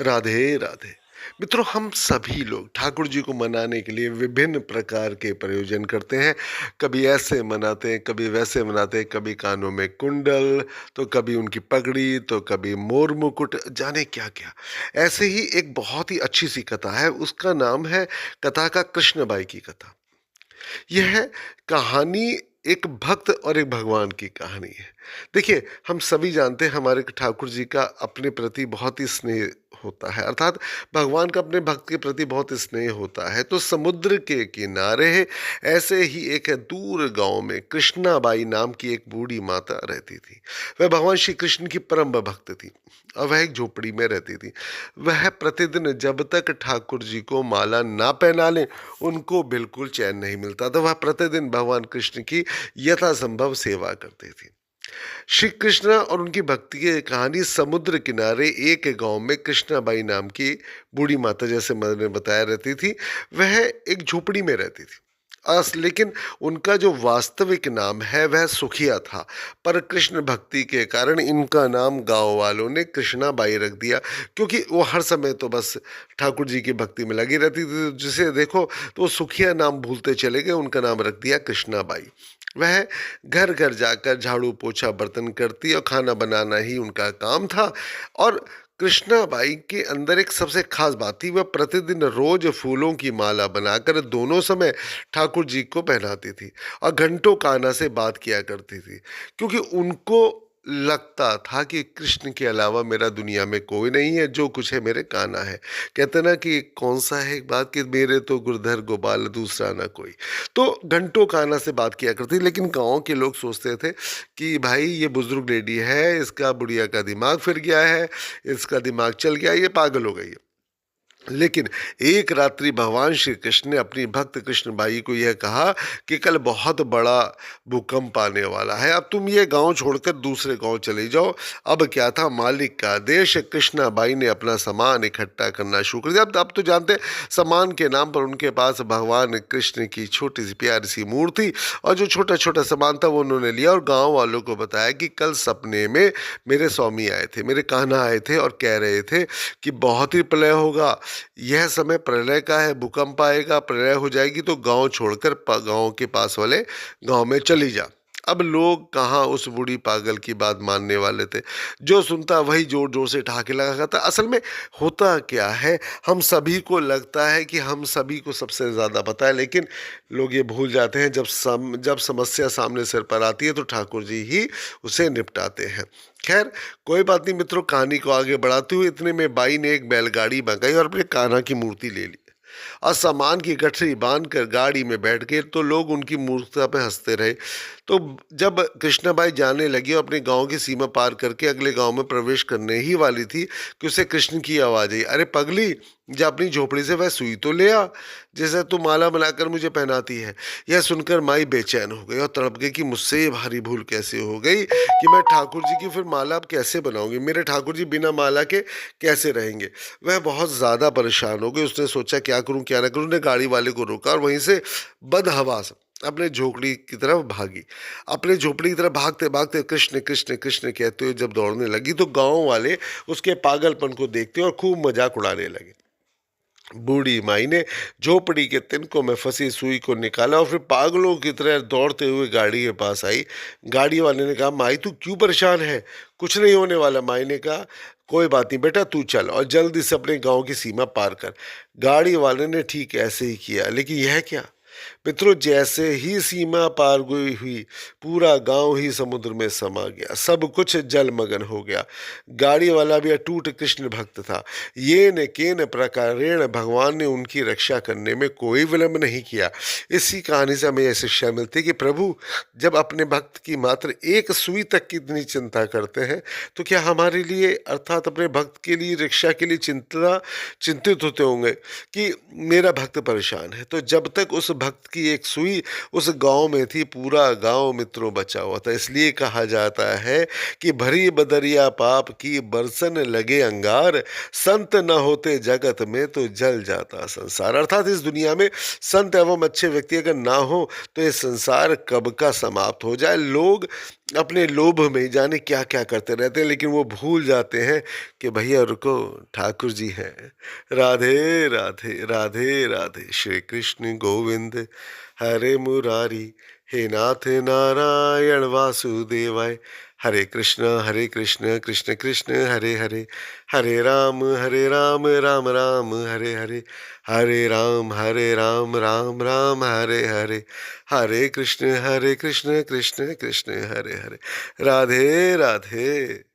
राधे राधे। मित्रों, हम सभी लोग ठाकुर जी को मनाने के लिए विभिन्न प्रकार के प्रयोजन करते हैं। कभी ऐसे मनाते हैं, कभी वैसे मनाते हैं, कभी कानों में कुंडल, तो कभी उनकी पगड़ी, तो कभी मोर मुकुट, जाने क्या क्या। ऐसे ही एक बहुत ही अच्छी सी कथा है, उसका नाम है कथा का कृष्णबाई की कथा। यह कहानी एक भक्त और एक भगवान की कहानी है। देखिए, हम सभी जानते हैं हमारे ठाकुर जी का अपने प्रति बहुत ही स्नेह होता है, अर्थात भगवान का अपने भक्त के प्रति बहुत स्नेह होता है। तो समुद्र के किनारे ऐसे ही एक दूर गांव में कृष्णाबाई नाम की एक बूढ़ी माता रहती थी। वह भगवान श्री कृष्ण की परम भक्त थी और वह एक झोपड़ी में रहती थी। वह प्रतिदिन जब तक ठाकुर जी को माला ना पहना लें, उनको बिल्कुल चैन नहीं मिलता था। वह प्रतिदिन भगवान कृष्ण की यथासंभव सेवा करती थी। श्री कृष्ण और उनकी भक्ति की कहानी, समुद्र किनारे एक गांव में कृष्णाबाई नाम की बूढ़ी माता, जैसे मैंने बताया, रहती थी। वह एक झोपड़ी में रहती थी। लेकिन उनका जो वास्तविक नाम है वह सुखिया था, पर कृष्ण भक्ति के कारण इनका नाम गांव वालों ने कृष्णाबाई रख दिया, क्योंकि वो हर समय तो बस ठाकुर जी की भक्ति में लगी रहती थी। जिसे देखो तो वो सुखिया नाम भूलते चले गए, उनका नाम रख दिया कृष्णाबाई। वह घर घर जाकर झाड़ू पोछा बर्तन करती और खाना बनाना ही उनका काम था। और कृष्णाबाई के अंदर एक सबसे खास बात थी, वह प्रतिदिन रोज फूलों की माला बनाकर दोनों समय ठाकुर जी को पहनाती थी और घंटों कान्हा से बात किया करती थी, क्योंकि उनको लगता था कि कृष्ण के अलावा मेरा दुनिया में कोई नहीं है, जो कुछ है मेरे कान्हा है। कहते ना कि कौन सा है एक बात, कि मेरे तो गुरधर गोपाल दूसरा ना कोई। तो घंटों कान्हा से बात किया करती, लेकिन गांव के लोग सोचते थे कि भाई ये बुजुर्ग लेडी है, इसका बुढ़िया का दिमाग फिर गया है, इसका दिमाग चल गया, ये पागल हो गई है। लेकिन एक रात्रि भगवान श्री कृष्ण ने अपनी भक्त कृष्णबाई को यह कहा कि कल बहुत बड़ा भूकंप आने वाला है, अब तुम ये गांव छोड़कर दूसरे गांव चले जाओ। अब क्या था, मालिक का आदेश। कृष्णाबाई ने अपना सामान इकट्ठा करना शुरू कर दिया। अब तो जानते हैं, सामान के नाम पर उनके पास भगवान कृष्ण की छोटी सी प्यारी सी मूर्ति और जो छोटा छोटा सामान था वो उन्होंने लिया और गांव वालों को बताया कि कल सपने में मेरे स्वामी आए थे, मेरे कान्हा आए थे और कह रहे थे कि बहुत ही प्रलय होगा, यह समय प्रलय का है, भूकंप आएगा, प्रलय हो जाएगी, तो गांव छोड़कर गांव के पास वाले गांव में चली जा। अब लोग कहाँ उस बूढ़ी पागल की बात मानने वाले थे। जो सुनता वही जोर जोर से ठहाके लगा था। असल में होता क्या है, हम सभी को लगता है कि हम सभी को सबसे ज़्यादा पता है, लेकिन लोग ये भूल जाते हैं जब समस्या सामने सिर पर आती है तो ठाकुर जी ही उसे निपटाते हैं। खैर, कोई बात नहीं मित्रों, कहानी को आगे बढ़ाते हुए इतने में बाई ने एक बैलगाड़ी मंगाई और अपने कान्हा की मूर्ति ले ली और सामान की गठरी बांधकर गाड़ी में बैठ गए। तो लोग उनकी मूर्खता पे हंसते रहे। तो जब कृष्णाबाई जाने लगी और अपने गांव की सीमा पार करके अगले गांव में प्रवेश करने ही वाली थी कि उसे कृष्ण की आवाज़ आई, अरे पगली, जा अपनी झोपड़ी से वह सुई तो ले आ, जैसे तू माला बनाकर मुझे पहनाती है। यह सुनकर माई बेचैन हो गई और तड़प गई कि मुझसे ये भारी भूल कैसे हो गई कि मैं ठाकुर जी की फिर माला अब कैसे बनाऊंगी, मेरे ठाकुर जी बिना माला के कैसे रहेंगे। वह बहुत ज़्यादा परेशान हो गई। उसने सोचा क्या करूं क्या ना करूं। उसने गाड़ी वाले को रोका और वहीं से बदहवास अपने झोपड़ी की तरफ भागी। अपने झोपड़ी की तरफ भागते भागते कृष्ण कृष्ण कृष्ण कहते हुए जब दौड़ने लगी तो गांव वाले उसके पागलपन को देखते और खूब मजाक उड़ाने लगे। बूढ़ी माई ने झोपड़ी के तिनकों में फंसी सुई को निकाला और फिर पागलों की तरह दौड़ते हुए गाड़ी के पास आई। गाड़ी वाले ने कहा, माई तू क्यों परेशान है, कुछ नहीं होने वाला। माई ने कहा, कोई बात नहीं बेटा, तू चल और जल्दी से अपने गांव की सीमा पार कर। गाड़ी वाले ने ठीक ऐसे ही किया। लेकिन यह क्या मित्रों, जैसे ही सीमा पार हुई पूरा गांव ही समुद्र में समा गया, सब कुछ जलमग्न हो गया। गाड़ी वाला भी अटूट कृष्ण भक्त था। ये न केन प्रकारेण भगवान ने उनकी रक्षा करने में कोई विलंब नहीं किया। इसी कहानी से हमें यह शिक्षा मिलती है कि प्रभु जब अपने भक्त की मात्र एक सुई तक की इतनी चिंता करते हैं, तो क्या हमारे लिए अर्थात अपने भक्त के लिए रक्षा के लिए चिंतित होते होंगे कि मेरा भक्त परेशान है। तो जब तक उस भक्त की एक सुई उस गाँव में थी, पूरा गाँव मित्रों बचा हुआ था। इसलिए कहा जाता है कि भरी बदरिया पाप की बरसन लगे अंगार, संत न होते जगत में तो जल जाता संसार। अर्थात इस दुनिया में संत एवं अच्छे व्यक्ति अगर ना हो तो ये संसार कब का समाप्त हो जाए। लोग अपने लोभ में जाने क्या क्या करते रहते हैं, लेकिन वो भूल जाते हैं कि भैया रुको, ठाकुर जी हैं। राधे राधे राधे राधे, श्री कृष्ण गोविंद हरे मुरारी, हे नाथ नारायण वासुदेवाय। हरे कृष्ण कृष्ण कृष्ण हरे हरे, हरे राम राम राम हरे हरे, हरे राम राम राम हरे हरे, हरे कृष्ण कृष्ण कृष्ण हरे हरे। राधे राधे।